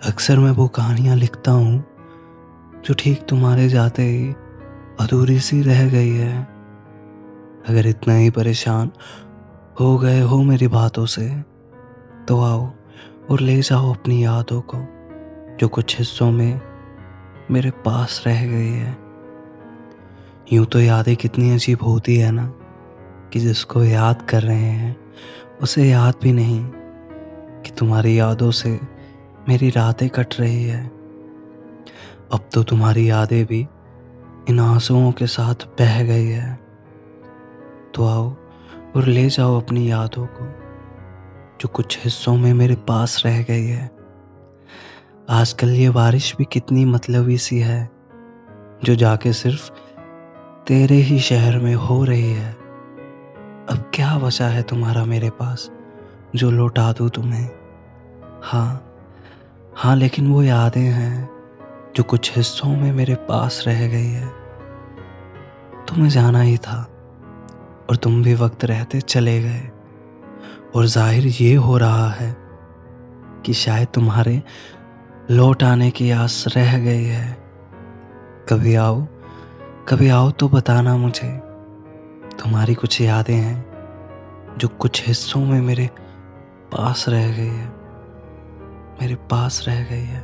अक्सर मैं वो कहानियाँ लिखता हूँ जो ठीक तुम्हारे जाते ही अधूरी सी रह गई है। अगर इतना ही परेशान हो गए हो मेरी बातों से तो आओ और ले जाओ अपनी यादों को जो कुछ हिस्सों में मेरे पास रह गई है। यूं तो यादें कितनी अजीब होती है ना, कि जिसको याद कर रहे हैं उसे याद भी नहीं कि तुम्हारी यादों से मेरी रातें कट रही है। अब तो तुम्हारी यादें भी इन आंसुओं के साथ बह गई है। तो आओ और ले जाओ अपनी यादों को जो कुछ हिस्सों में मेरे पास रह गई है। आजकल ये बारिश भी कितनी मतलबी सी है, जो जाके सिर्फ तेरे ही शहर में हो रही है। अब क्या बचा है तुम्हारा मेरे पास जो लौटा दूँ तुम्हें। हाँ, लेकिन वो यादें हैं जो कुछ हिस्सों में मेरे पास रह गई है। तुम्हें जाना ही था और तुम भी वक्त रहते चले गए, और जाहिर ये हो रहा है कि शायद तुम्हारे लौट आने की आस रह गई है। कभी आओ तो बताना मुझे, तुम्हारी कुछ यादें हैं जो कुछ हिस्सों में मेरे पास रह गई है, मेरे पास रह गई है।